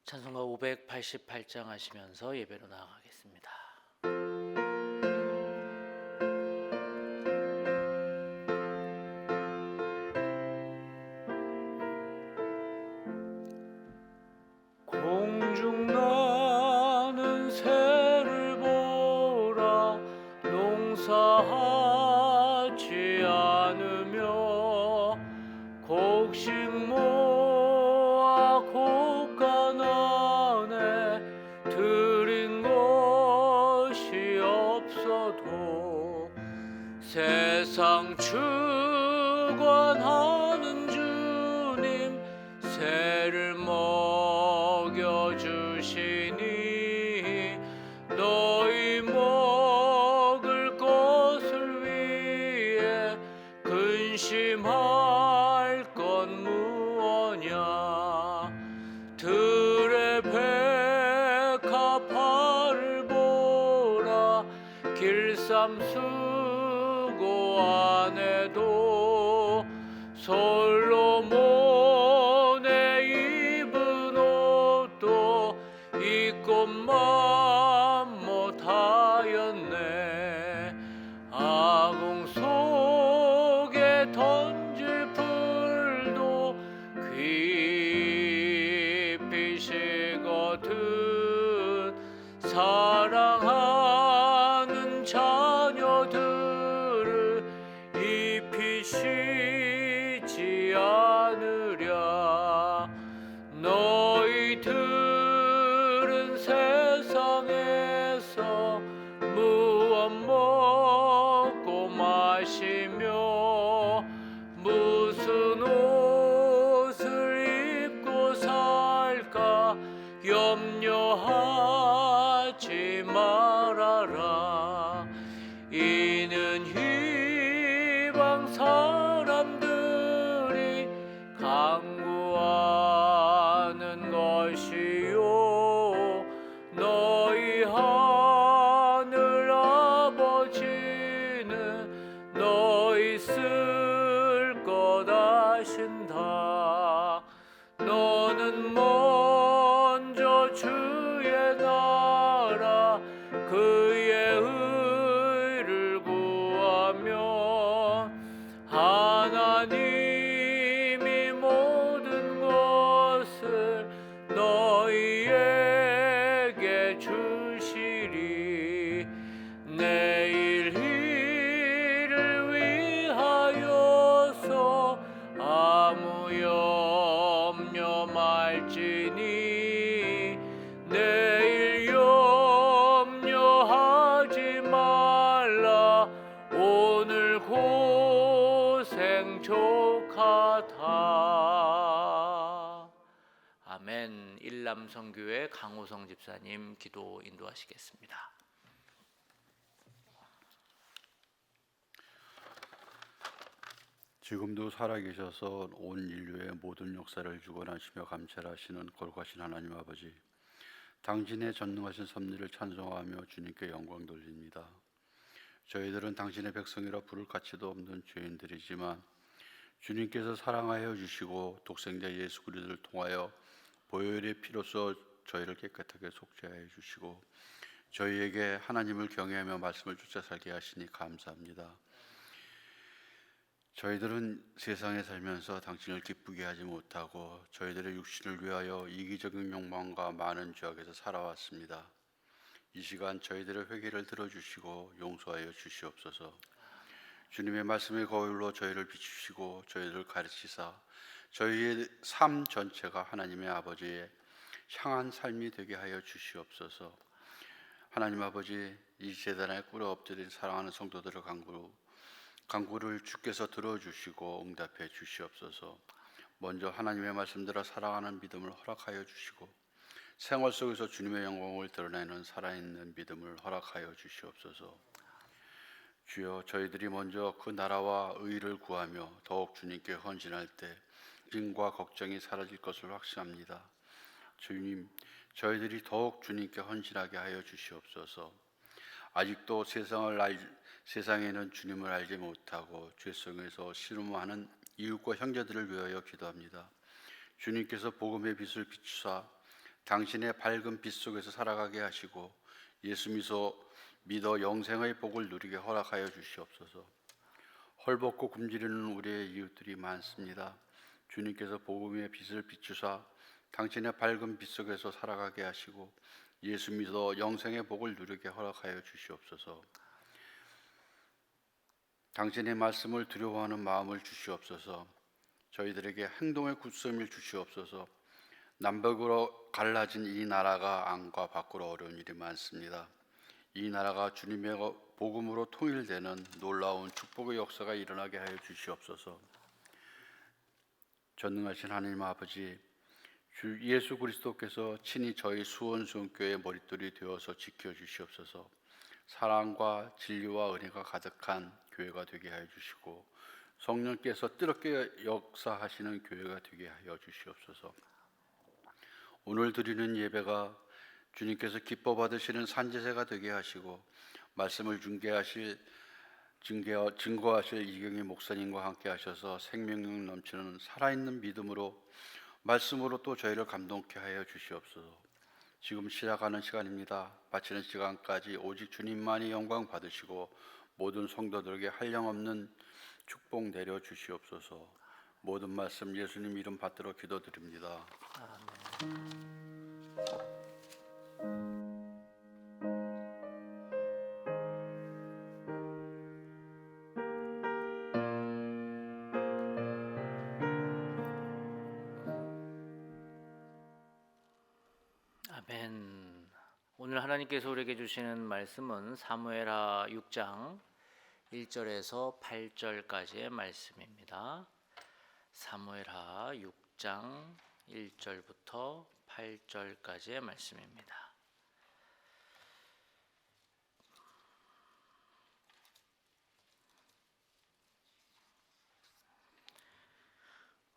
찬송가 588장 하시면서 예배로 나아가겠습니다. 공중 나는 새를 보라 농사하지 않으며 곡식 모아 곡간 안에 들인 것이 없어도 세상 주관하는 주님 새를 먹여주시니 너희 먹을 것을 위해 근심할 건 무엇냐. 들의 백합화를 보라 길쌈수고 안에도 솔로몬의 입은 옷도 이 것만 못하였네. 아궁 속에 던질 풀도 깊이 식거든 사랑하는 자녀들을 입히시지 않으랴. 너희들은 세상에서 무엇 먹고 마시며 무슨 옷을 입고 살까 염려하지 말아라. 이는 이방 사람들이 간구하는 것이요 너희 하늘 아버지는 너희 쓸 것 아신다. 너는 먼저 주의 나라 그의 의를 구하면 하나님이 모든 것을 너희에게 주시리. 내일 일을 위하여서 아무 염려 말지니 내일 염려하지 말라. 오늘 고생 족하다. 아멘. 일남성교회 강호성 집사님 기도 인도하시겠습니다. 지금도 살아계셔서 온 인류의 모든 역사를 주관하시며 감찰하시는 거룩하신 하나님 아버지, 당신의 전능하신 섭리를 찬송하며 주님께 영광 돌립니다. 저희들은 당신의 백성이라 부를 가치도 없는 죄인들이지만 주님께서 사랑하여 주시고 독생자 예수 그리스도를 통하여 보혈의 피로써 저희를 깨끗하게 속죄하여 주시고 저희에게 하나님을 경외하며 말씀을 쫓아 살게 하시니 감사합니다. 저희들은 세상에 살면서 당신을 기쁘게 하지 못하고 저희들의 육신을 위하여 이기적인 욕망과 많은 죄악에서 살아왔습니다. 이 시간 저희들의 회개를 들어주시고 용서하여 주시옵소서. 주님의 말씀의 거울로 저희를 비추시고 저희들을 가르치사 저희의 삶 전체가 하나님의 아버지의 향한 삶이 되게 하여 주시옵소서. 하나님 아버지, 이 제단에 꿇어 엎드린 사랑하는 성도들의 간구를 주께서 들어주시고 응답해 주시옵소서. 먼저 하나님의 말씀대로 살아가는 믿음을 허락하여 주시고 생활 속에서 주님의 영광을 드러내는 살아있는 믿음을 허락하여 주시옵소서. 주여, 저희들이 먼저 그 나라와 의를 구하며 더욱 주님께 헌신할 때 짐과 걱정이 사라질 것을 확신합니다. 주님, 저희들이 더욱 주님께 헌신하게 하여 주시옵소서. 아직도 세상에는 주님을 알지 못하고 죄 속에서 씨름하는 이웃과 형제들을 위하여 기도합니다. 주님께서 복음의 빛을 비추사 당신의 밝은 빛 속에서 살아가게 하시고 예수 믿어 영생의 복을 누리게 허락하여 주시옵소서. 헐벗고 굶주리는 우리의 이웃들이 많습니다. 주님께서 복음의 빛을 비추사 당신의 밝은 빛 속에서 살아가게 하시고 예수 믿어 영생의 복을 누리게 허락하여 주시옵소서. 당신의 말씀을 두려워하는 마음을 주시옵소서. 저희들에게 행동의 굳셈을 주시옵소서. 남북으로 갈라진 이 나라가 안과 밖으로 어려운 일이 많습니다. 이 나라가 주님의 복음으로 통일되는 놀라운 축복의 역사가 일어나게 하여 주시옵소서. 전능하신 하나님 아버지, 주 예수 그리스도께서 친히 저희 수원수원교회 머릿돌이 되어서 지켜주시옵소서. 사랑과 진리와 은혜가 가득한 교회가 되게 하여 주시고 성령께서 뜨겁게 역사하시는 교회가 되게 하여 주시옵소서. 오늘 드리는 예배가 주님께서 기뻐 받으시는 산제사가 되게 하시고 말씀을 증거하실 이경희 목사님과 함께 하셔서 생명력 넘치는 살아있는 믿음으로 말씀으로 또 저희를 감동케 하여 주시옵소서. 지금 시작하는 시간입니다. 바치는 시간까지 오직 주님만이 영광 받으시고 모든 성도들에게 한량없는 축복 내려 주시옵소서. 모든 말씀 예수님 이름 받들어 기도드립니다. 아멘. 오늘 하나님께서 우리에게 주시는 말씀은 사무엘하 6장 1절에서 8절까지의 말씀입니다. 사무엘하 6장 1절부터 8절까지의 말씀입니다.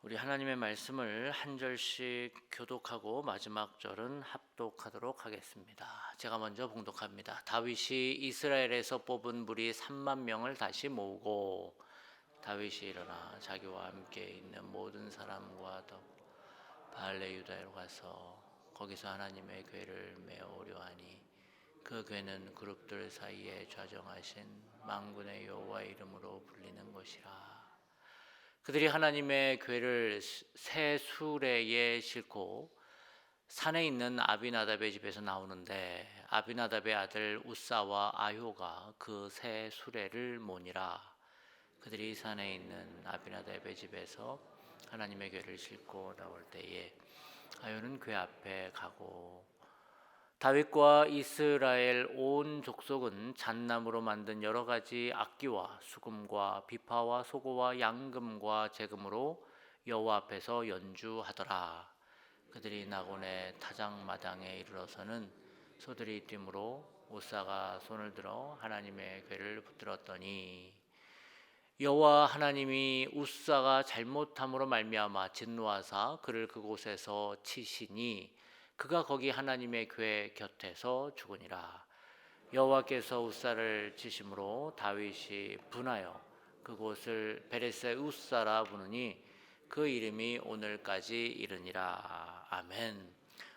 우리 하나님의 말씀을 한 절씩 교독하고 마지막 절은 합독하도록 하겠습니다. 제가 먼저 봉독합니다. 다윗이 이스라엘에서 뽑은 무리 3만 명을 다시 모으고 다윗이 일어나 자기와 함께 있는 모든 사람과 바알레 유다로 가서 거기서 하나님의 궤를 메우려 하니 그 궤는 그룹들 사이에 좌정하신 만군의 여호와의 이름으로 불리는 것이라. 그들이 하나님의 궤를 새 수레에 싣고 산에 있는 아비나답의 집에서 나오는데 아비나답의 아들 우사와 아효가 그 새 수레를 모니라. 그들이 산에 있는 아비나답의 집에서 하나님의 궤를 싣고 나올 때에 아효는 궤 앞에 가고 다윗과 이스라엘 온 족속은 잣나무로 만든 여러 가지 악기와 수금과 비파와 소고와 양금과 제금으로 여호와 앞에서 연주하더라. 그들이 나곤의 타작마당에 이르러서는 소들이 뛰므로 우사가 손을 들어 하나님의 궤를 붙들었더니 여호와 하나님이 우사가 잘못함으로 말미암아 진노하사 그를 그곳에서 치시니 그가 거기 하나님의 궤 곁에서 죽으니라. 여호와께서 우사를 치심으로 다윗이 분하여 그곳을 베레스 우사라 부르니 그 이름이 오늘까지 이르니라. 아멘.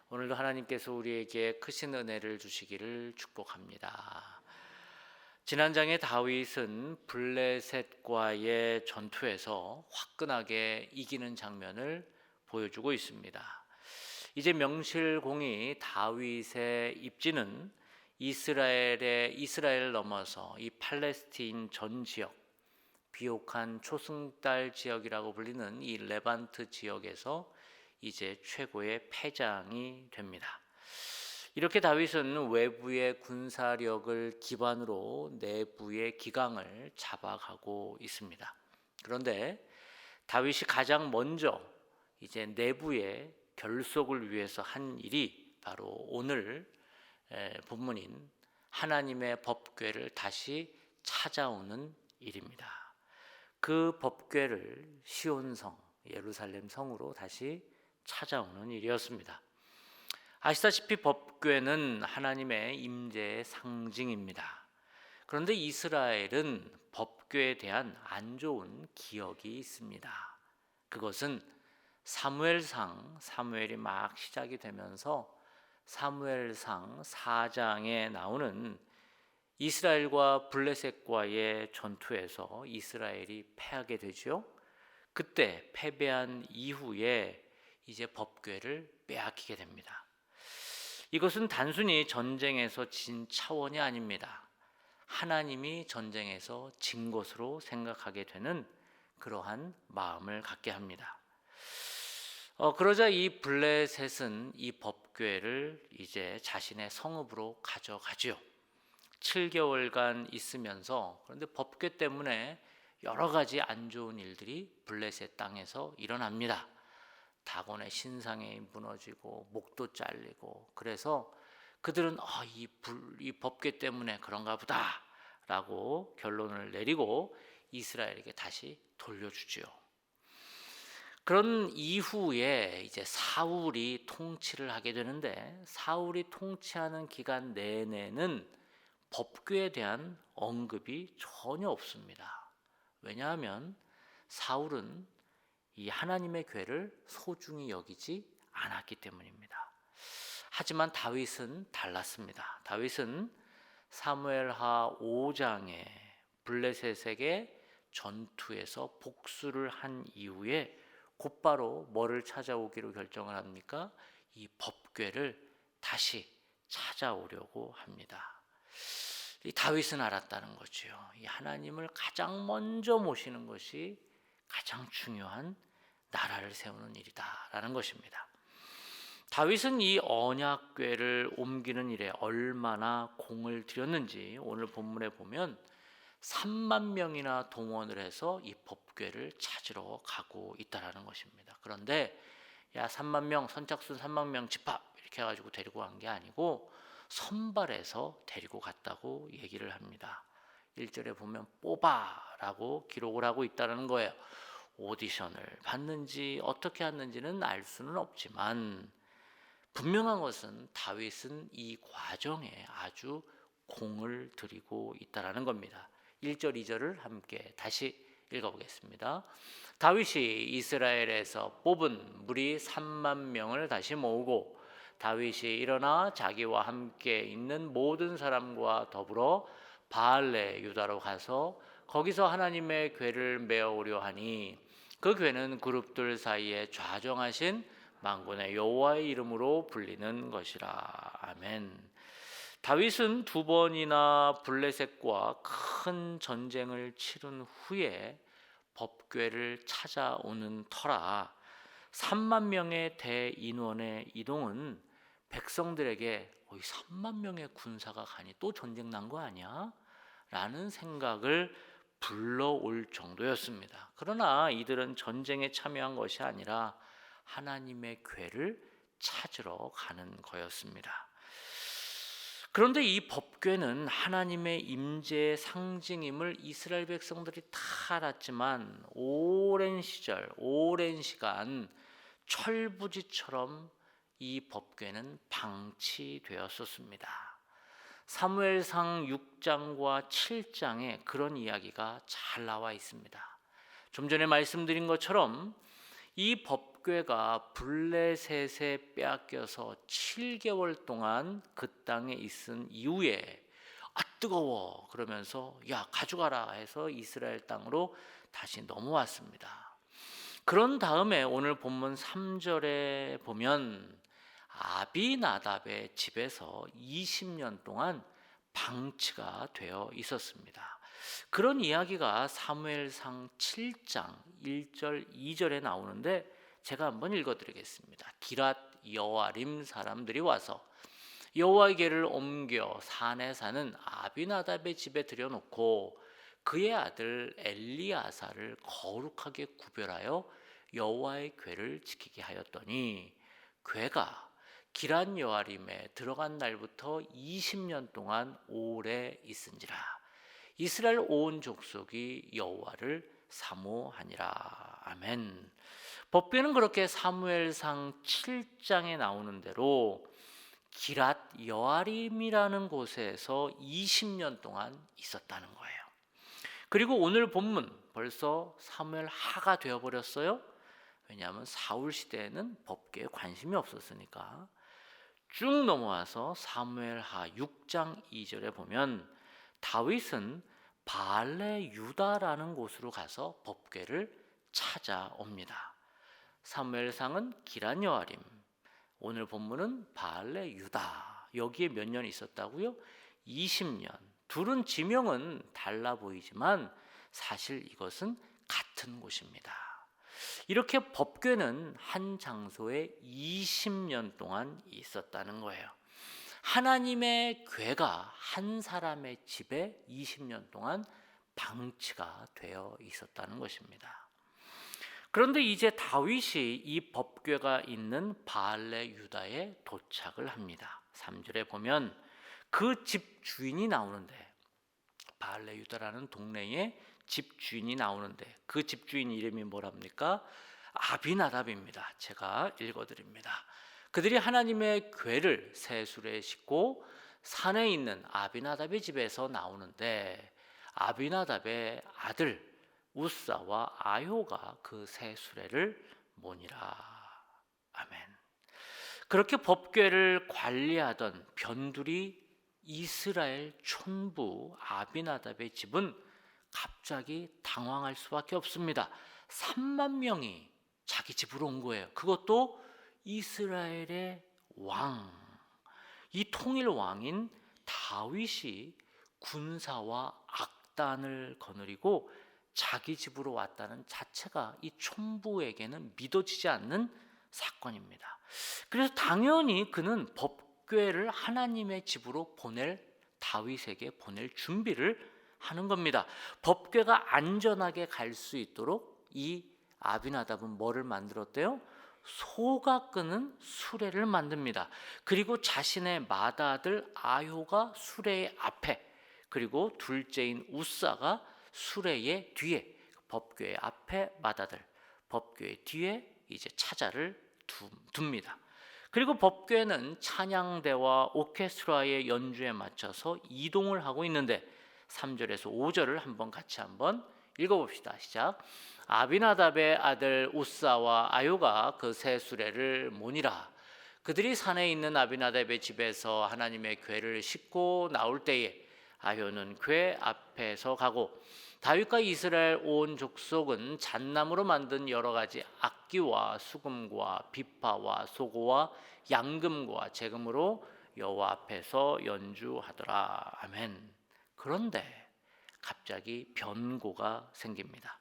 오늘도 하나님께서 우리에게 크신 은혜를 주시기를 축복합니다. 지난 장에 다윗은 블레셋과의 전투에서 화끈하게 이기는 장면을 보여주고 있습니다. 이제 명실공히 다윗의 입지는 이스라엘을 넘어서 이 팔레스틴 전 지역, 비옥한 초승달 지역이라고 불리는 이 레반트 지역에서 이제 최고의 패장이 됩니다. 이렇게 다윗은 외부의 군사력을 기반으로 내부의 기강을 잡아가고 있습니다. 그런데 다윗이 가장 먼저 이제 내부의 결속을 위해서 한 일이 바로 오늘 본문인 하나님의 법궤를 다시 찾아오는 일입니다. 그 법궤를 시온성, 예루살렘 성으로 다시 찾아오는 일이었습니다. 아시다시피 법궤는 하나님의 임재의 상징입니다. 그런데 이스라엘은 법궤에 대한 안 좋은 기억이 있습니다. 그것은 사무엘이 막 시작이 되면서 사무엘상 4장에 나오는 이스라엘과 블레셋과의 전투에서 이스라엘이 패하게 되죠. 그때 패배한 이후에 이제 법궤를 빼앗기게 됩니다. 이것은 단순히 전쟁에서 진 차원이 아닙니다. 하나님이 전쟁에서 진 것으로 생각하게 되는 그러한 마음을 갖게 합니다. 그러자 이 블레셋은 이 법궤를 이제 자신의 성읍으로 가져가지요. 7개월간 있으면서, 그런데 법궤 때문에 여러 가지 안 좋은 일들이 블레셋 땅에서 일어납니다. 다곤의 신상이 무너지고 목도 잘리고, 그래서 그들은 이 법궤 때문에 그런가 보다 라고 결론을 내리고 이스라엘에게 다시 돌려주지요. 그런 이후에 이제 사울이 통치를 하게 되는데, 사울이 통치하는 기간 내내는 법궤에 대한 언급이 전혀 없습니다. 왜냐하면 사울은 이 하나님의 궤를 소중히 여기지 않았기 때문입니다. 하지만 다윗은 달랐습니다. 다윗은 사무엘하 5장에 블레셋에게 전투에서 복수를 한 이후에 곧바로 뭐를 찾아오기로 결정을 합니까? 이 법궤를 다시 찾아오려고 합니다. 이 다윗은 알았다는 거죠. 이 하나님을 가장 먼저 모시는 것이 가장 중요한 나라를 세우는 일이다라는 것입니다. 다윗은 이 언약궤를 옮기는 일에 얼마나 공을 들였는지 오늘 본문에 보면 3만 명이나 동원을 해서 이 법궤를 찾으러 가고 있다라는 것입니다. 그런데 3만 명, 선착순 3만 명 집합 이렇게 해가지고 데리고 간 게 아니고 선발해서 데리고 갔다고 얘기를 합니다. 1절에 보면 뽑아라고 기록을 하고 있다는 거예요. 오디션을 받는지 어떻게 했는지는 알 수는 없지만 분명한 것은 다윗은 이 과정에 아주 공을 들이고 있다는 겁니다. 1절, 2절을 함께 다시 읽어보겠습니다. 다윗이 이스라엘에서 뽑은 무리 3만 명을 다시 모으고 다윗이 일어나 자기와 함께 있는 모든 사람과 더불어 바알레 유다로 가서 거기서 하나님의 궤를 메어오려 하니 그 궤는 그룹들 사이에 좌정하신 만군의 여호와의 이름으로 불리는 것이라. 아멘. 다윗은 2번이나 블레셋과 큰 전쟁을 치른 후에 법궤를 찾아오는 터라 3만 명의 대인원의 이동은 백성들에게 3만 명의 군사가 가니 또 전쟁 난 거 아니야? 라는 생각을 불러올 정도였습니다. 그러나 이들은 전쟁에 참여한 것이 아니라 하나님의 궤를 찾으러 가는 거였습니다. 그런데 이 법궤는 하나님의 임재의 상징임을 이스라엘 백성들이 다 알았지만 오랜 시절, 오랜 시간 철부지처럼 이 법궤는 방치되었었습니다. 사무엘상 6장과 7장에 그런 이야기가 잘 나와 있습니다. 좀 전에 말씀드린 것처럼 이 법궤가 블레셋에 빼앗겨서 7개월 동안 그 땅에 있은 이후에 뜨거워 그러면서 가져가라 해서 이스라엘 땅으로 다시 넘어왔습니다. 그런 다음에 오늘 본문 3절에 보면 아비나답의 집에서 20년 동안 방치가 되어 있었습니다. 그런 이야기가 사무엘상 7장 1절 2절에 나오는데 제가 한번 읽어드리겠습니다. 기랏 여아림 사람들이 와서 여호와의 궤를 옮겨 산에 사는 아비나답의 집에 들여놓고 그의 아들 엘리아사를 거룩하게 구별하여 여호와의 궤를 지키게 하였더니 궤가 기랏 여아림에 들어간 날부터 20년 동안 오래 있은지라. 이스라엘 온 족속이 여호와를 사모하니라. 아멘. 법궤는 그렇게 사무엘상 7장에 나오는 대로 기랏 여아림이라는 곳에서 20년 동안 있었다는 거예요. 그리고 오늘 본문 벌써 사무엘 하가 되어버렸어요. 왜냐하면 사울 시대에는 법궤에 관심이 없었으니까. 쭉 넘어와서 사무엘하 6장 2절에 보면 다윗은 바알레 유다라는 곳으로 가서 법궤를 찾아옵니다. 사무엘상은 기란 여아림, 오늘 본문은 바알레 유다. 여기에 몇 년 있었다고요? 20년. 둘은 지명은 달라 보이지만 사실 이것은 같은 곳입니다. 이렇게 법궤는 한 장소에 20년 동안 있었다는 거예요. 하나님의 궤가 한 사람의 집에 20년 동안 방치가 되어 있었다는 것입니다. 그런데 이제 다윗이 이 법궤가 있는 바알레 유다에 도착을 합니다. 3절에 보면 그 집 주인이 나오는데, 바알레 유다라는 동네에 집 주인이 나오는데 그 집 주인 이름이 뭐랍니까? 아비나답입니다. 제가 읽어드립니다. 그들이 하나님의 궤를 새 수레에 싣고 산에 있는 아비나답의 집에서 나오는데 아비나답의 아들 우사와 아효가 그 새 수레를 모니라. 아멘. 그렇게 법궤를 관리하던 변두리 이스라엘 촌부 아비나답의 집은 갑자기 당황할 수밖에 없습니다. 3만 명이 자기 집으로 온 거예요. 그것도 이스라엘의 왕, 이 통일 왕인 다윗이 군사와 악단을 거느리고 자기 집으로 왔다는 자체가 이 촌부에게는 믿어지지 않는 사건입니다. 그래서 당연히 그는 법궤를 하나님의 집으로 다윗에게 보낼 준비를 하는 겁니다. 법궤가 안전하게 갈 수 있도록 이 아비나답은 뭐를 만들었대요? 소가 끄는 수레를 만듭니다. 그리고 자신의 맏아들 아효가 수레의 앞에, 그리고 둘째인 우사가 수레의 뒤에, 법궤의 앞에 맏아들, 법궤의 뒤에 이제 차자를 둡니다. 그리고 법궤는 찬양대와 오케스트라의 연주에 맞춰서 이동을 하고 있는데 3절에서 5절을 한번 읽어봅시다. 시작. 아비나답의 아들 우사와 아효가 그 새 수레를 모니라. 그들이 산에 있는 아비나답의 집에서 하나님의 궤를 싣고 나올 때에 아효는 궤 앞에서 가고 다윗과 이스라엘 온 족속은 잣나무로 만든 여러 가지 악기와 수금과 비파와 소고와 양금과 제금으로 여호와 앞에서 연주하더라. 아멘. 그런데 갑자기 변고가 생깁니다.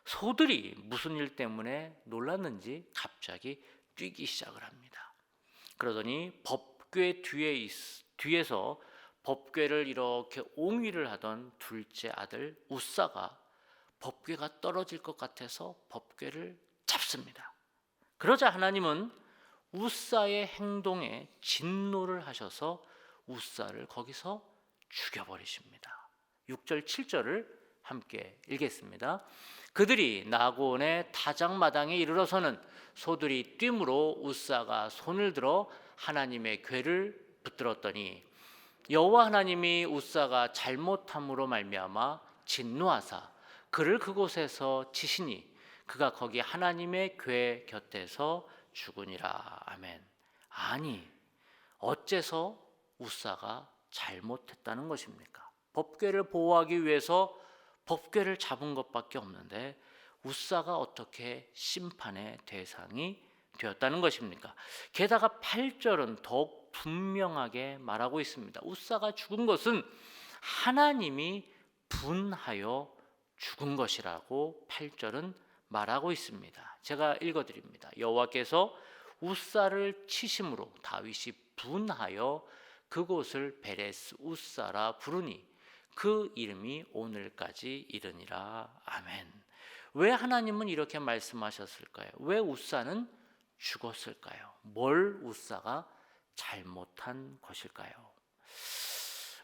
소들이 무슨 일 때문에 놀랐는지 갑자기 뛰기 시작을 합니다. 그러더니 법궤 뒤에서 법궤를 이렇게 옹위를 하던 둘째 아들 우사가 법궤가 떨어질 것 같아서 법궤를 잡습니다. 그러자 하나님은 우사의 행동에 진노를 하셔서 우사를 거기서 죽여버리십니다. 6절 7절을 함께 읽겠습니다. 그들이 나곤의 타작마당에 이르러서는 소들이 뛰므로 우사가 손을 들어 하나님의 궤를 붙들었더니 여호와 하나님이 우사가 잘못함으로 말미암아 진노하사 그를 그곳에서 치시니 그가 거기 하나님의 궤 곁에서 죽으니라. 아멘. 아니, 어째서 우사가 잘못했다는 것입니까? 법궤를 보호하기 위해서 법궤를 잡은 것밖에 없는데 우사가 어떻게 심판의 대상이 되었다는 것입니까? 게다가 8절은 더욱 분명하게 말하고 있습니다. 우사가 죽은 것은 하나님이 분하여 죽은 것이라고 8절은 말하고 있습니다. 제가 읽어드립니다. 여호와께서 우사를 치심으로 다윗이 분하여 그곳을 베레스 우사라 부르니 그 이름이 오늘까지 이르니라. 아멘. 왜 하나님은 이렇게 말씀하셨을까요? 왜 우사는 죽었을까요? 뭘 우사가 잘못한 것일까요?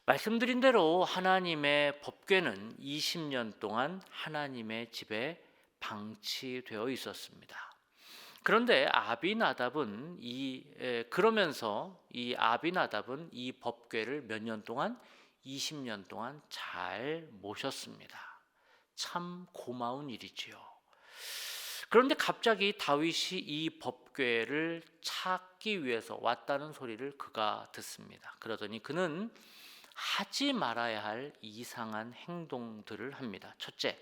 말씀드린 대로 하나님의 법궤는 20년 동안 하나님의 집에 방치되어 있었습니다. 그런데 아비나답은 그러면서 이 아비나답은 이 법궤를 몇 년 동안? 20년 동안 잘 모셨습니다. 참 고마운 일이지요. 그런데 갑자기 다윗이 이 법궤를 찾기 위해서 왔다는 소리를 그가 듣습니다. 그러더니 그는 하지 말아야 할 이상한 행동들을 합니다. 첫째,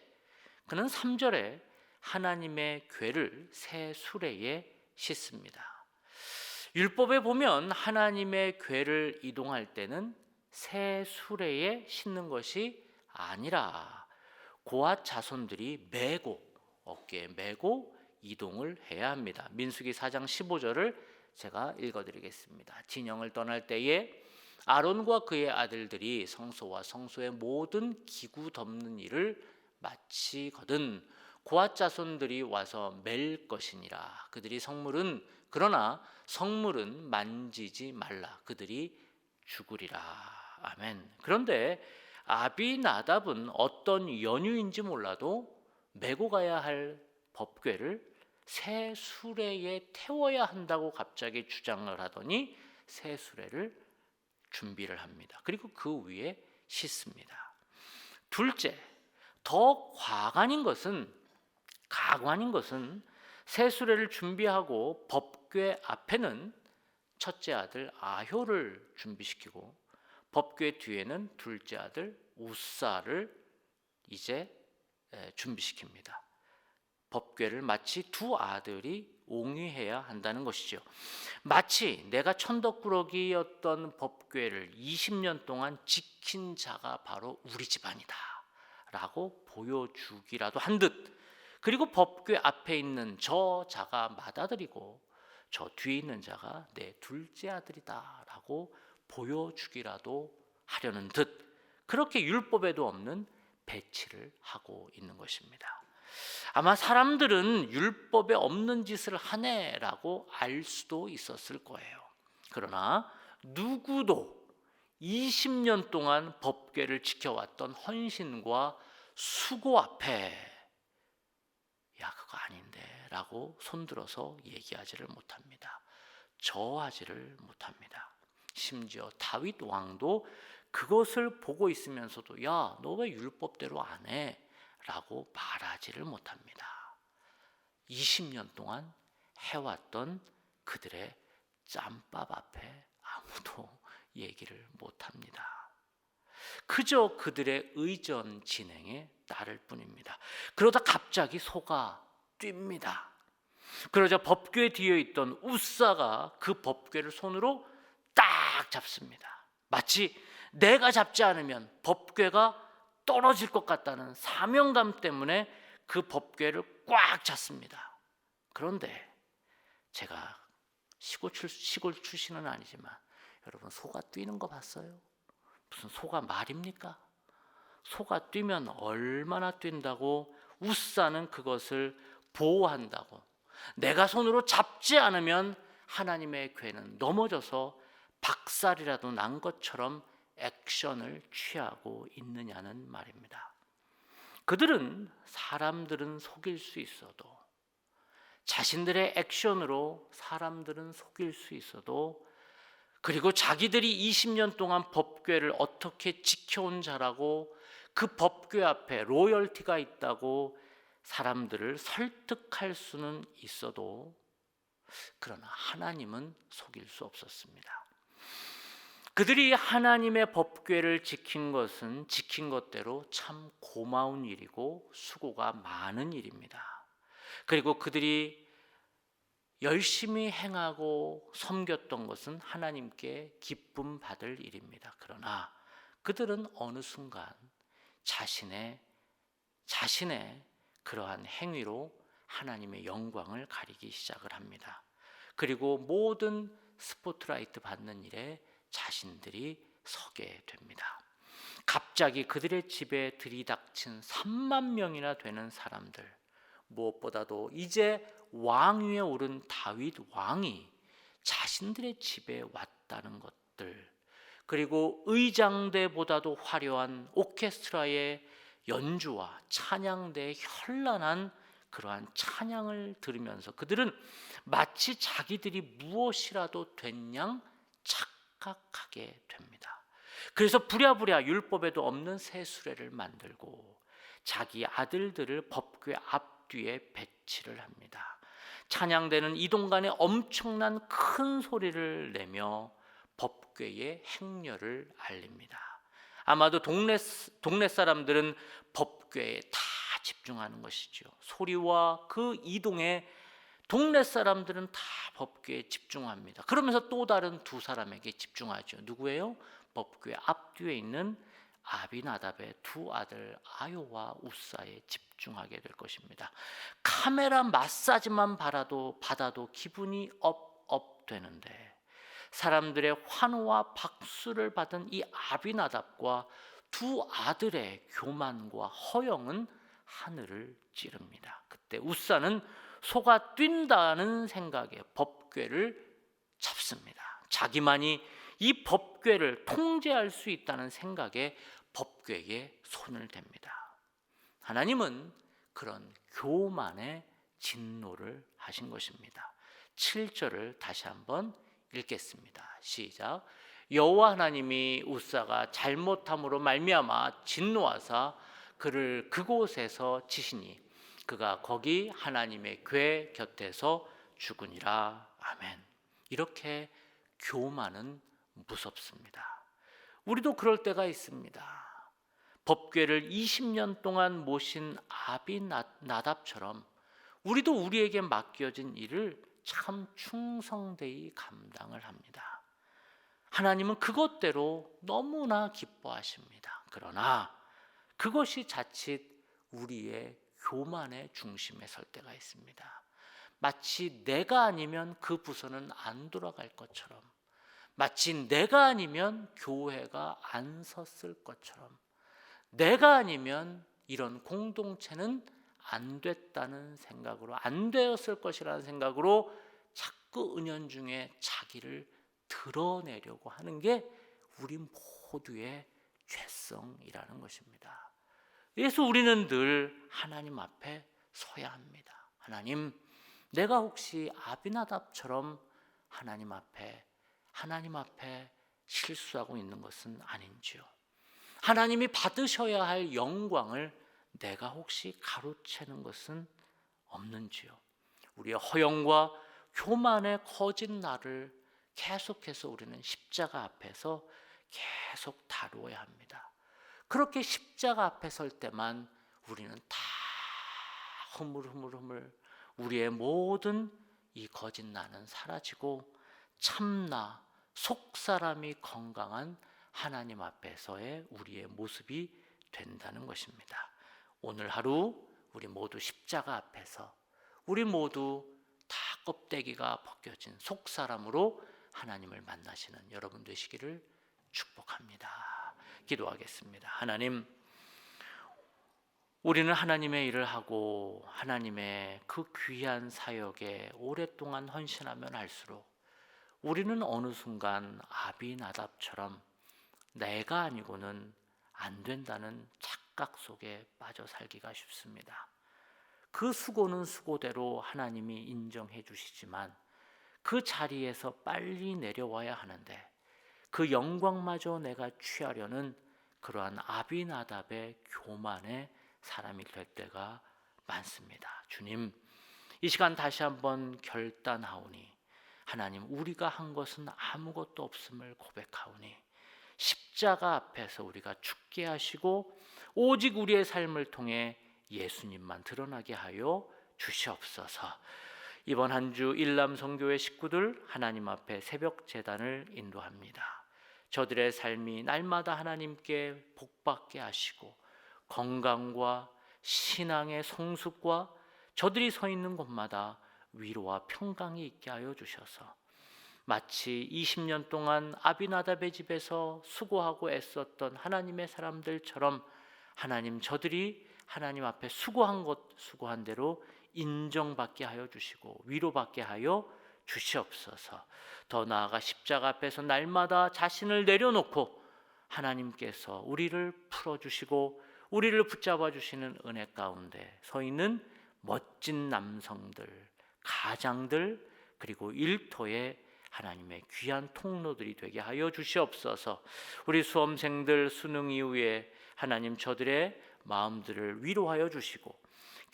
그는 3절에 하나님의 궤를 새 수레에 싣습니다. 율법에 보면 하나님의 궤를 이동할 때는 새 수레에 싣는 것이 아니라 고앗 자손들이 메고, 어깨에 메고 이동을 해야 합니다. 민수기 4장 15절을 제가 읽어드리겠습니다. 진영을 떠날 때에 아론과 그의 아들들이 성소와 성소의 모든 기구 덮는 일을 마치거든 고앗 자손들이 와서 맬 것이니라. 그러나 성물은 만지지 말라. 그들이 죽으리라. 아멘. 그런데 아비나답은 어떤 연유인지 몰라도 메고 가야 할 법궤를 새 수레에 태워야 한다고 갑자기 주장을 하더니 새 수레를 준비를 합니다. 그리고 그 위에 싣습니다. 둘째, 더 가관인 것은 새 수레를 준비하고 법궤 앞에는 첫째 아들 아효를 준비시키고 법궤 뒤에는 둘째 아들 우사를 이제 준비시킵니다. 법궤를 마치 두 아들이 옹위해야 한다는 것이죠. 마치 내가 천덕꾸러기였던 법궤를 20년 동안 지킨 자가 바로 우리 집안이다 라고 보여주기라도 한 듯, 그리고 법궤 앞에 있는 저 자가 맏아들이고 저 뒤에 있는 자가 내 둘째 아들이다 라고 보여주기라도 하려는 듯, 그렇게 율법에도 없는 배치를 하고 있는 것입니다. 아마 사람들은 율법에 없는 짓을 하네라고 알 수도 있었을 거예요. 그러나 누구도 20년 동안 법궤를 지켜왔던 헌신과 수고 앞에 야 그거 아닌데 라고 손들어서 얘기하지를 못합니다. 저하지를 못합니다. 심지어 다윗 왕도 그것을 보고 있으면서도 야 너 왜 율법대로 안 해? 라고 말하지를 못합니다. 20년 동안 해왔던 그들의 짬밥 앞에 아무도 얘기를 못합니다. 그저 그들의 의전 진행에 따를 뿐입니다. 그러다 갑자기 소가 뜁니다. 그러자 법궤 뒤에 있던 우사가 그 법궤를 손으로 딱 잡습니다. 마치 내가 잡지 않으면 법궤가 떨어질 것 같다는 사명감 때문에 그 법궤를 꽉 잡습니다. 그런데 제가 시골 출신은 아니지만 여러분 소가 뛰는 거 봤어요? 무슨 소가 말입니까? 소가 뛰면 얼마나 뛴다고 우사는 그것을 보호한다고, 내가 손으로 잡지 않으면 하나님의 궤는 넘어져서 박살이라도 난 것처럼 액션을 취하고 있느냐는 말입니다. 사람들은 속일 수 있어도, 자신들의 액션으로 사람들은 속일 수 있어도, 그리고 자기들이 20년 동안 법궤를 어떻게 지켜온 자라고 그 법궤 앞에 로열티가 있다고 사람들을 설득할 수는 있어도, 그러나 하나님은 속일 수 없었습니다. 그들이 하나님의 법궤를 지킨 것은 지킨 것대로 참 고마운 일이고 수고가 많은 일입니다. 그리고 그들이 열심히 행하고 섬겼던 것은 하나님께 기쁨 받을 일입니다. 그러나 그들은 어느 순간 자신의 그러한 행위로 하나님의 영광을 가리기 시작을 합니다. 그리고 모든 스포트라이트 받는 일에 자신들이 서게 됩니다. 갑자기 그들의 집에 들이닥친 3만 명이나 되는 사람들, 무엇보다도 이제 왕위에 오른 다윗 왕이 자신들의 집에 왔다는 것들, 그리고 의장대보다도 화려한 오케스트라의 연주와 찬양대의 현란한 그러한 찬양을 들으면서 그들은 마치 자기들이 무엇이라도 된 양 착각하게 됩니다. 그래서 부랴부랴 율법에도 없는 새 수레를 만들고 자기 아들들을 법궤 앞뒤에 배치를 합니다. 찬양대는 이동간에 엄청난 큰 소리를 내며 법궤의 행렬을 알립니다. 아마도 동네 사람들은 법궤에 다 집중하는 것이죠. 소리와 그 이동에 동네 사람들은 다 법궤에 집중합니다. 그러면서 또 다른 두 사람에게 집중하죠. 누구예요? 법궤 앞뒤에 있는 아비나답의 두 아들 아요와 우사에 집중하게 될 것입니다. 카메라 마사지만 받아도 기분이 업 되는데, 사람들의 환호와 박수를 받은 이 아비나답과 두 아들의 교만과 허영은 하늘을 찌릅니다. 그때 우사는 소가 뛴다는 생각에 법궤를 잡습니다. 자기만이 이 법궤를 통제할 수 있다는 생각에 법궤에 손을 댑니다. 하나님은 그런 교만에 진노를 하신 것입니다. 7절을 다시 한번 읽겠습니다. 시작. 여호와 하나님이 우사가 잘못함으로 말미암아 진노하사 그를 그곳에서 치시니 그가 거기 하나님의 궤 곁에서 죽으니라. 아멘. 이렇게 교만은 무섭습니다. 우리도 그럴 때가 있습니다. 법궤를 20년 동안 모신 아비나답처럼 우리도 우리에게 맡겨진 일을 참 충성되이 감당을 합니다. 하나님은 그것대로 너무나 기뻐하십니다. 그러나 그것이 자칫 우리의 교만의 중심에 설 때가 있습니다. 마치 내가 아니면 그 부서는 안 돌아갈 것처럼, 마치 내가 아니면 교회가 안 섰을 것처럼, 내가 아니면 이런 공동체는 안 됐다는 생각으로, 안 되었을 것이라는 생각으로 자꾸 은연중에 자기를 드러내려고 하는 게 우리 모두의 죄성이라는 것입니다. 그래서 우리는 늘 하나님 앞에 서야 합니다. 하나님, 내가 혹시 아비나답처럼 하나님 앞에 실수하고 있는 것은 아닌지요? 하나님이 받으셔야 할 영광을 내가 혹시 가로채는 것은 없는지요? 우리의 허영과 교만의 거짓 나를 계속해서 우리는 십자가 앞에서 계속 다루어야 합니다. 그렇게 십자가 앞에 설 때만 우리는 다 흐물흐물 우리의 모든 이 거짓 나는 사라지고 참나 속사람이 건강한 하나님 앞에서의 우리의 모습이 된다는 것입니다. 오늘 하루 우리 모두 십자가 앞에서 우리 모두 다 껍데기가 벗겨진 속사람으로 하나님을 만나시는 여러분 되시기를 축복합니다. 기도하겠습니다. 하나님, 우리는 하나님의 일을 하고 하나님의 그 귀한 사역에 오랫동안 헌신하면 할수록 우리는 어느 순간 아비나답처럼 내가 아니고는 안 된다는 착각 속에 빠져 살기가 쉽습니다. 그 수고는 수고대로 하나님이 인정해 주시지만 그 자리에서 빨리 내려와야 하는데 그 영광마저 내가 취하려는 그러한 아비나답의 교만의 사람이 될 때가 많습니다. 주님, 이 시간 다시 한번 결단하오니 하나님, 우리가 한 것은 아무것도 없음을 고백하오니 십자가 앞에서 우리가 죽게 하시고 오직 우리의 삶을 통해 예수님만 드러나게 하여 주시옵소서. 이번 한 주 일남성교회 식구들 하나님 앞에 새벽 제단을 인도합니다. 저들의 삶이 날마다 하나님께 복받게 하시고 건강과 신앙의 성숙과 저들이 서 있는 곳마다 위로와 평강이 있게 하여 주셔서 마치 20년 동안 아비나답의 집에서 수고하고 애썼던 하나님의 사람들처럼 하나님, 저들이 하나님 앞에 수고한 대로 인정받게 하여 주시고 위로받게 하여 주시옵소서. 더 나아가 십자가 앞에서 날마다 자신을 내려놓고 하나님께서 우리를 풀어주시고 우리를 붙잡아 주시는 은혜 가운데 서 있는 멋진 남성들, 가장들, 그리고 일터의 하나님의 귀한 통로들이 되게 하여 주시옵소서. 우리 수험생들 수능 이후에 하나님, 저들의 마음들을 위로하여 주시고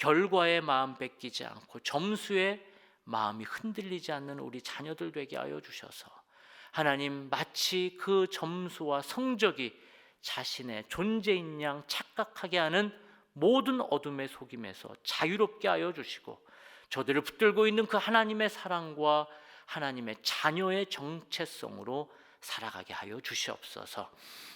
결과에 마음 뺏기지 않고 점수에 마음이 흔들리지 않는 우리 자녀들 되게 하여 주셔서 하나님, 마치 그 점수와 성적이 자신의 존재인 양 착각하게 하는 모든 어둠의 속임에서 자유롭게 하여 주시고, 저들을 붙들고 있는 그 하나님의 사랑과 하나님의 자녀의 정체성으로 살아가게 하여 주시옵소서.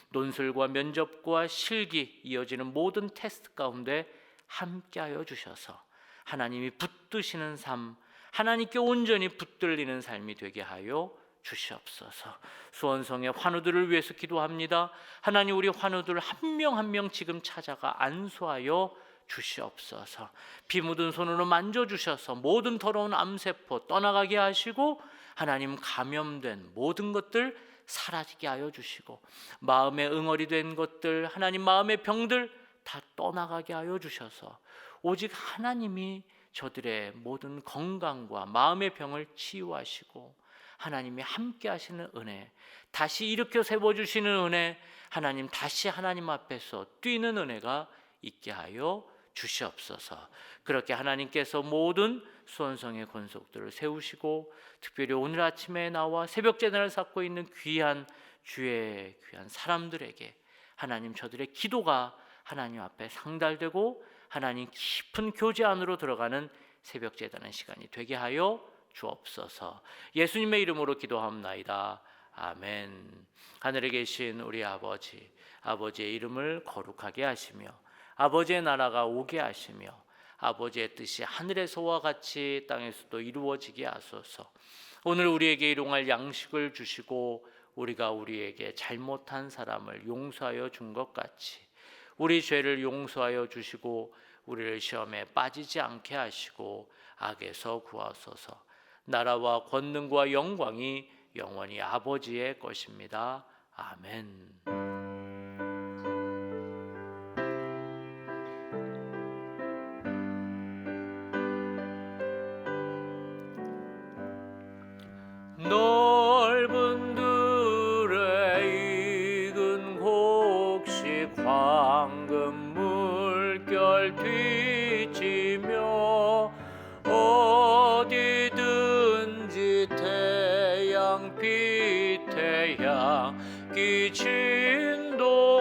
논술과 면접과 실기 이어지는 모든 테스트 가운데 함께 하여 주셔서 하나님이 붙드시는 삶, 하나님께 온전히 붙들리는 삶이 되게 하여 주시옵소서. 수원성의 환우들을 위해서 기도합니다. 하나님, 우리 환우들 한 명 한 명 지금 찾아가 안수하여 주시옵소서. 피 묻은 손으로 만져주셔서 모든 더러운 암세포 떠나가게 하시고, 하나님, 감염된 모든 것들 사라지게 하여 주시고, 마음에 응어리 된 것들, 하나님, 마음의 병들 다 떠나가게 하여 주셔서 오직 하나님이 저들의 모든 건강과 마음의 병을 치유하시고, 하나님이 함께 하시는 은혜, 다시 일으켜 세워주시는 은혜, 하나님, 다시 하나님 앞에서 뛰는 은혜가 있게 하여 주시옵소서. 그렇게 하나님께서 모든 수원성의 권속들을 세우시고, 특별히 오늘 아침에 나와 새벽 제단을 쌓고 있는 귀한 주의 귀한 사람들에게 하나님, 저들의 기도가 하나님 앞에 상달되고 하나님 깊은 교제 안으로 들어가는 새벽 제단의 시간이 되게 하여 주옵소서. 예수님의 이름으로 기도합나이다. 아멘. 하늘에 계신 우리 아버지, 아버지의 이름을 거룩하게 하시며 아버지의 나라가 오게 하시며 아버지의 뜻이 하늘에서와 같이 땅에서도 이루어지게 하소서. 오늘 우리에게 일용할 양식을 주시고 우리가 우리에게 잘못한 사람을 용서하여 준 것 같이 우리 죄를 용서하여 주시고 우리를 시험에 빠지지 않게 하시고 악에서 구하소서. 나라와 권능과 영광이 영원히 아버지의 것입니다. 아멘. 넓은 들에 익은 곡식 황금 물결 뒤치며 어디든지 태양빛 태양기 진동하도다.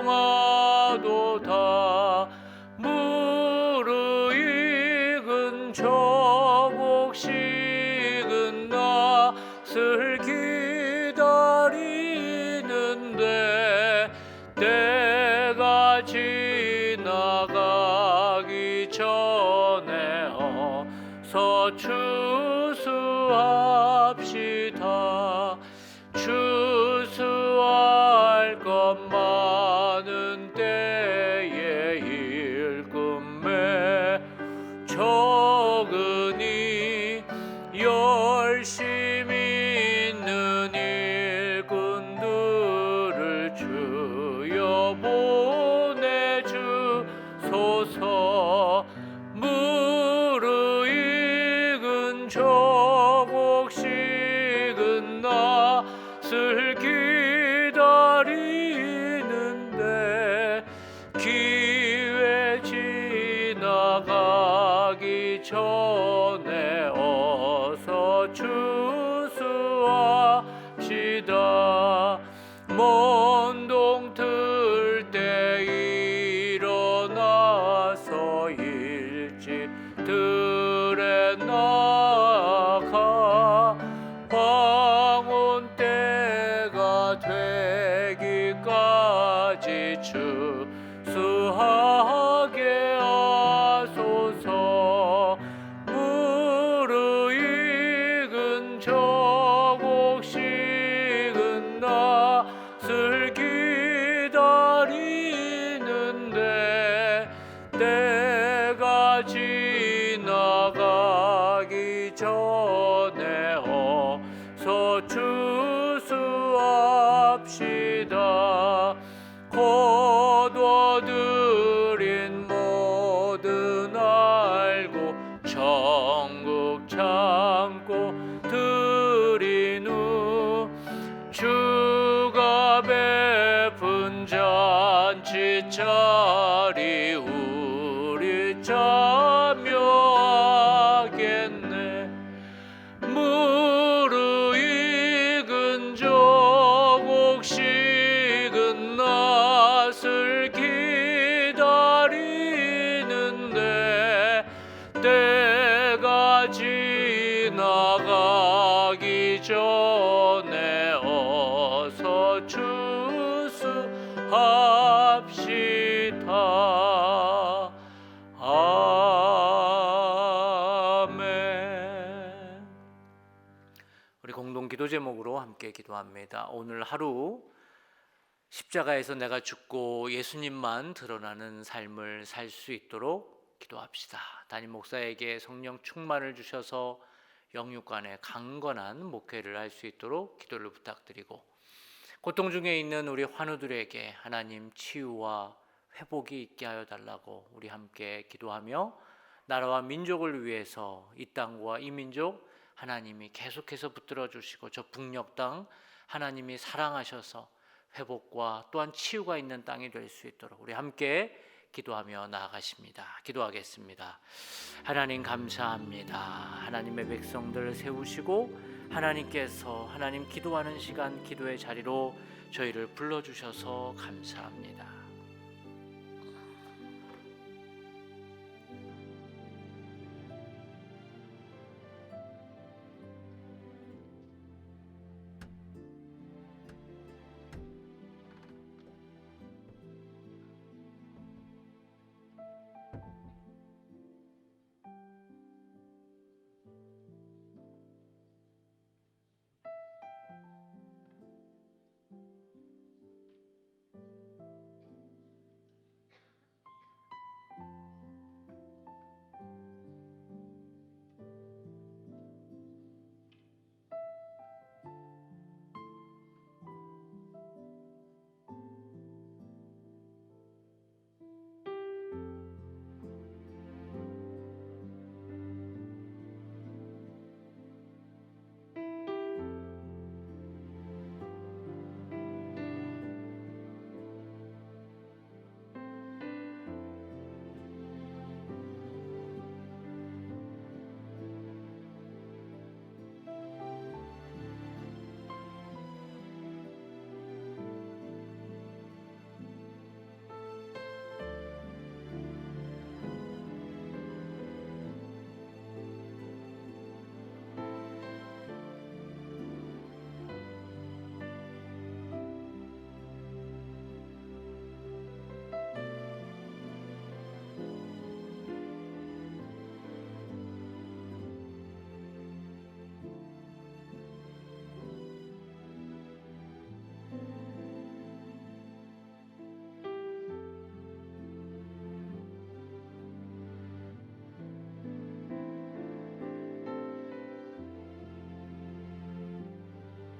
무르익은 저 곡식은 낯을 기다리는데 때가 지나가기 전에 어서 추수합시다. 추수할 것 많은 때에 일금에 적으니 열심히 있는 일꾼들을 주여 보내주소서. 무르익은 저 곡식은 낯을 기다리는데 기회 지나가기 전에 어서 추수합시다. 먼 동 틀 때 일어나서 일찍 들에 나가 황혼 때가 되기까지 추수하게 하소서. 무르익은 저 곡식은 낯을 기다리는데 때가 지나가기 전에 어서 추수합시다. 거둬들인 모든 알고 천국 참고 드린 후 주가 베푼 잔치 자리 우리 자며 전에 어서 주수합시다. 아멘. 우리 공동 기도 제목으로 함께 기도합니다. 오늘 하루 십자가에서 내가 죽고 예수님만 드러나는 삶을 살 수 있도록 기도합시다. 담임 목사에게 성령 충만을 주셔서 영육간에 강건한 목회를 할 수 있도록 기도를 부탁드리고, 고통 중에 있는 우리 환우들에게 하나님 치유와 회복이 있게 하여 달라고 우리 함께 기도하며, 나라와 민족을 위해서 이 땅과 이 민족 하나님이 계속해서 붙들어 주시고, 저 북녘 땅 하나님이 사랑하셔서 회복과 또한 치유가 있는 땅이 될 수 있도록 우리 함께 기도하며 나아가십니다. 기도하겠습니다. 하나님 감사합니다. 하나님의 백성들을 세우시고 하나님께서 하나님 기도하는 시간, 기도의 자리로 저희를 불러주셔서 감사합니다.